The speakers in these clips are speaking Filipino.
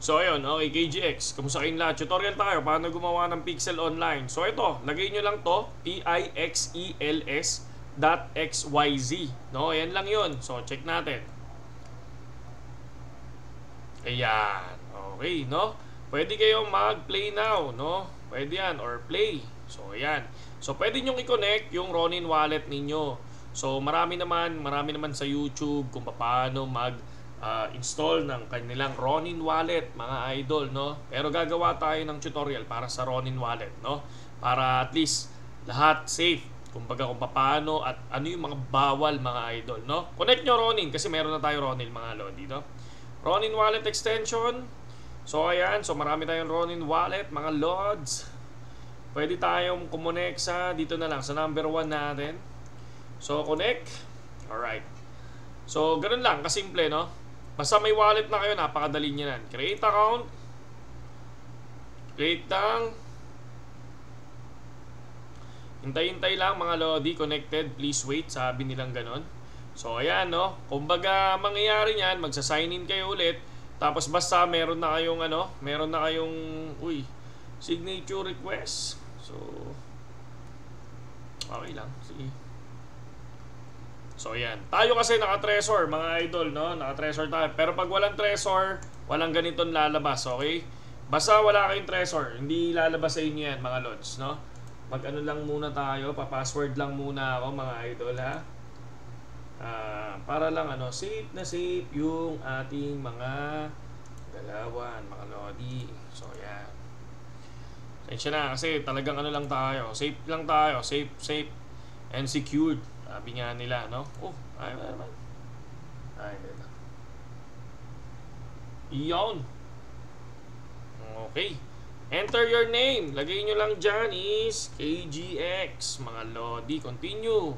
So ayun, okay, KGX, kamusta kayong lahat? Tutorial tayo paano gumawa ng pixel online. So ito, lagay nyo lang to, pixels.xyz. No, ayan lang yun. So check natin. Ayan, okay, no? Pwede kayong mag-play now, no? Pwede yan, or play. So ayan. So pwede nyo i-connect yung Ronin wallet ninyo. So marami naman sa YouTube kung paano install ng kanilang Ronin wallet, mga idol, no? Pero gagawa tayo ng tutorial para sa Ronin wallet, no? Para at least lahat safe. Kumbaga kung paano at ano yung mga bawal, mga idol, no? Connect nyo Ronin kasi meron na tayo Ronin, mga lodi, no? Ronin wallet extension. So ayan, so marami tayong Ronin wallet, mga lods. Pwede tayong kumonek sa dito na lang sa number 1 natin. So connect. Alright. So ganun lang, kasimple, no? Basta may wallet na kayo, napakadali niya yan. Create account. Create lang. Hintay-hintay lang, mga lodi. Connected, please wait. Sabi nilang ganun. So ayan, no? Kumbaga mangyayari niyan, magsa-sign in kayo ulit. Tapos basta meron na kayong signature request. So okay lang, sige. So ayan, tayo kasi naka-treasure, mga idol, no? Naka-treasure tayo. Pero pag walang treasure, walang ganitong lalabas, okay? Basta wala kayong treasure, hindi lalabas sa inyo yan, mga lods, no? Mag-ano lang muna tayo, pa-password lang muna ako, mga idol, ha? Para lang safe na safe yung ating mga galawan, mga lodi. So ayan. Sensya na kasi talagang lang tayo. Safe lang tayo, safe and secured. Sabi nga nila, no? Oh, ay naman. Ay, dito. Iyon. Okay. Enter your name. Lagay nyo lang dyan is KGX. Mga lodi, continue.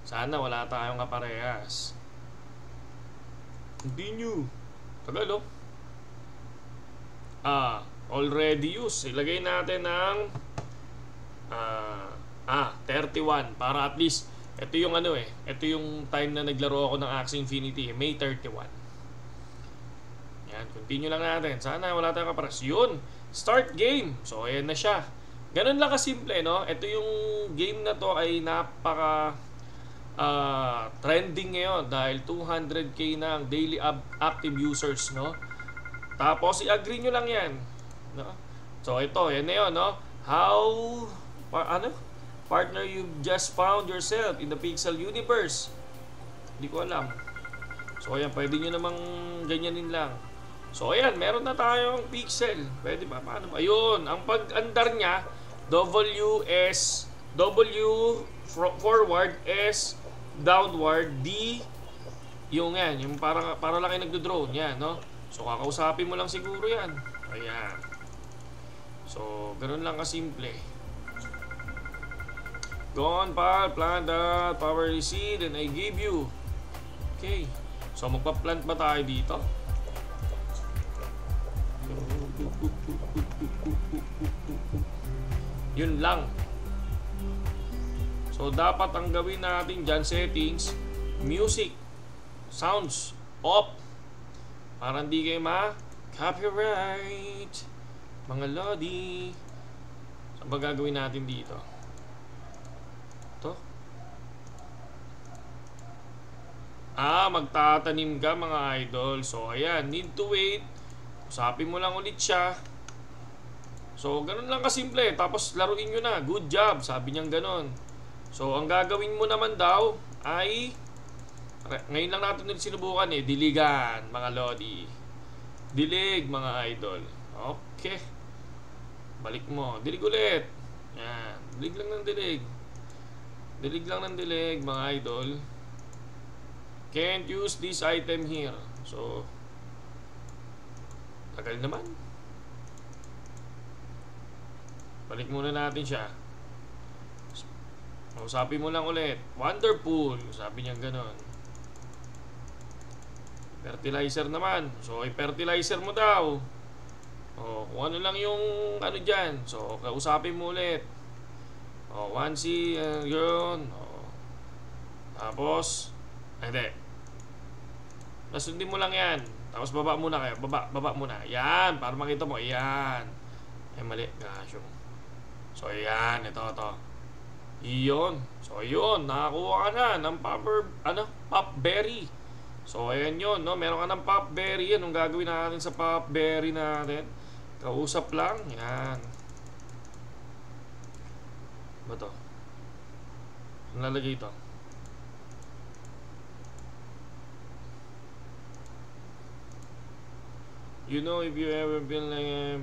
Sana wala tayong kaparehas. Continue. Tagal, oh. Already used. Ilagay natin ng 31 para at least ito yung ito yung time na naglaro ako ng Axie Infinity, May 31. Yan, continue lang natin. Sana wala tayong kaparehas. Yun, start game. So ayan na siya. Ganun lang kasimple, no? Ito yung game na to ay napaka trending ngayon dahil 200k na ang daily active users, no? Tapos i-agree nyo lang yan, no? So ito, yan na yun, no? Partner, you've just found yourself in the pixel universe. Hindi ko alam. So ayan, pwede nyo namang ganyanin lang. So ayan, meron na tayong pixel. Pwede ba? Paano ba? Ayun, ang pag-andar niya, W forward, S downward, D yung para lang kayo nagdo-drone yan, no? So kakausapin mo lang siguro yan. Ayan. So ganoon lang kasimple. Go on, pal, plant that power seed and I give you. Okay. So magpa-plant ba tayo dito? Yun lang. So dapat ang gawin natin dyan, settings, music, sounds, off. Para hindi kayo ma-copyright, mga lodi. So ba gagawin natin dito? Ito. Magtatanim ka, mga idol. So ayan, need to wait. Usapin mo lang ulit siya. So ganun lang kasimple. Tapos laruin nyo na. Good job, sabi niyang ganun. So ang gagawin mo naman daw ay ngayon lang natin ulit sinubukan, diligan, mga lodi. Dilig, mga idol. Okay. Balik mo. Dilig ulit. Yan. Dilig lang ng dilig. Dilig lang ng dilig, mga idol. Can't use this item here. So tagal naman. Balik muna natin siya. Usapin mo lang ulit. Wonderful. Sabi niya gano'n. Fertilizer naman. So i-fertilizer mo daw. Kung ano lang yung dyan. So kausapin mo ulit. 1C, yun. Tapos hindi. Nasundin mo lang yan. Tapos baba muna kayo. Baba muna. Yan. Para makita mo. Yan. Ay, mali. Gosh. So, yan. Ito. Iyon. So, yun. Nakakuha ka na ng popberry. So, ayan yun. No? Meron ka ng popberry. Anong gagawin natin sa popberry natin? Kausap lang. Yan. Ba to? Ang lalagay ito? You know if you ever been like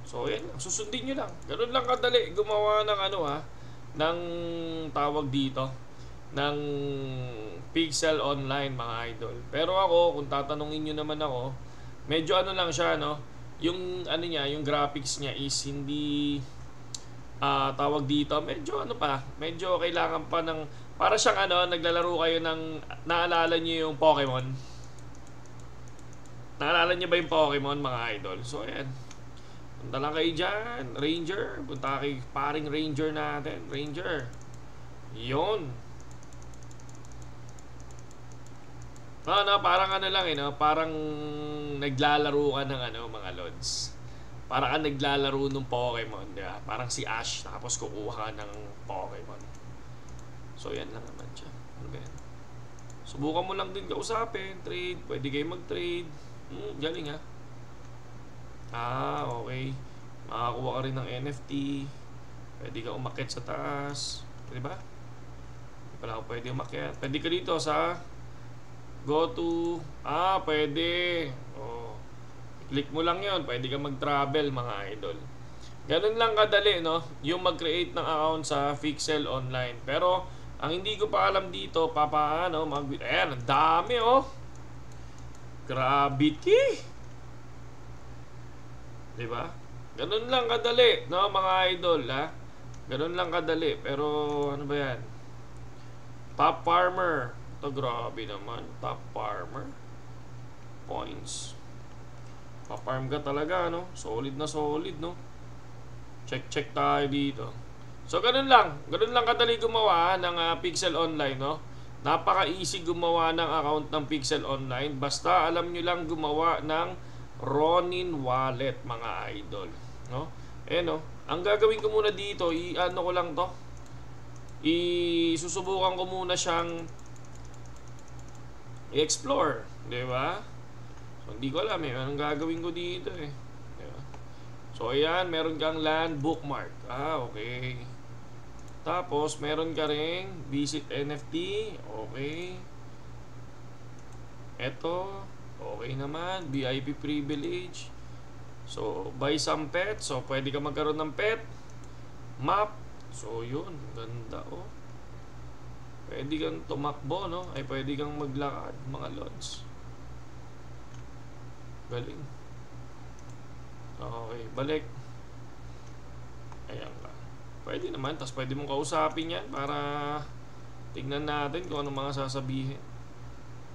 so yan, susundin nyo lang. Ganun lang kadali gumawa ng ng tawag dito, ng Pixel Online, mga idol. Pero ako, kung tatanungin nyo naman ako, medyo lang siya, no? Yung niya, yung graphics niya is hindi tawag dito, medyo medyo kailangan pa ng, para siyang naglalaro kayo ng, naalala nyo yung Pokemon? Naalala niyo ba yung Pokemon, mga idol? So, ayan. Punta lang kayo dyan. Ranger. Punta kayo paring Ranger natin. Ranger. Yun. Parang lang no? Parang naglalaro ka ng mga lods. Parang ka naglalaro ng Pokemon. Diba? Parang si Ash. Tapos kukuha ka ng Pokemon. So, yan lang naman siya. Okay. Subukan mo lang din kausapin. Trade. Pwede kayo mag-trade. Galing okay. Makakuha ka rin ng NFT. Pwede ka umakyat sa taas. Diba? Hindi pala ako pwede umakyat. Pwede ka dito sa go to. Pwede. Click mo lang yon. Pwede ka mag-travel, mga idol. Ganun lang kadali, no? Yung mag-create ng account sa Pixel Online. Pero ang hindi ko pa alam dito, paano ayan, ang dami, Gravity. Diba? Ganun lang kadali, no, mga idol, Ganun lang kadali. Pero ano ba yan? Top Farmer. Ito, grabe naman. Top Farmer. Points. Top farm ka talaga, no? Solid na solid, no? Check tayo dito. So, ganun lang. Ganun lang kadali gumawa ng Pixel Online, no? Napaka-easy gumawa ng account ng Pixel Online. Basta alam nyo lang gumawa ng Ronin Wallet, mga idol. No? No? Ang gagawin ko muna dito, ko lang to. Susubukan ko muna siyang i-explore. Diba? So, hindi ko alam anong gagawin ko dito Diba? So, ayan. Meron kang land bookmark. Okay. Tapos, meron ka ring visit NFT. Okay. Ito. Okay naman. VIP privilege. So, buy some pet. So, pwede ka magkaroon ng pet. Map. So, yun. Ganda, Pwede kang tumakbo, no? Ay, pwede kang maglakad, mga lods. Galing. Okay, balik. Ayan ka. Pwede naman, tapos pwede mong kausapin yan para tignan natin kung anong mga sasabihin.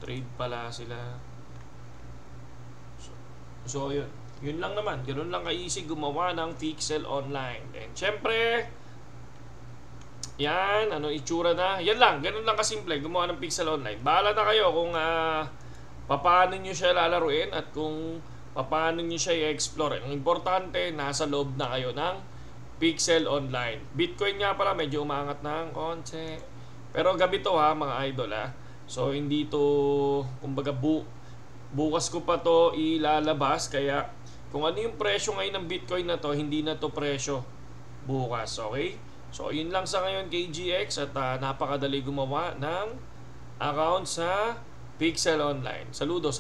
Trade pala sila. So yun. Yun lang naman. Ganoon lang ka-easy gumawa ng Pixel Online. And syempre, yan, itsura na. Yan lang, ganoon lang kasimple gumawa ng Pixel Online. Bahala na kayo kung paano nyo siya lalaruin at kung paano nyo siya i-explore. Ang importante, nasa loob na kayo ng Pixel Online. Bitcoin nga pala, medyo umangat ng konti. Pero gabi to mga idol So hindi to, kumbaga bukas ko pa to ilalabas. Kaya kung ano yung presyo ngayon ng Bitcoin na to, hindi na to presyo bukas. Okay? So yun lang sa ngayon KGX at napakadali gumawa ng account sa Pixel Online. Saludo.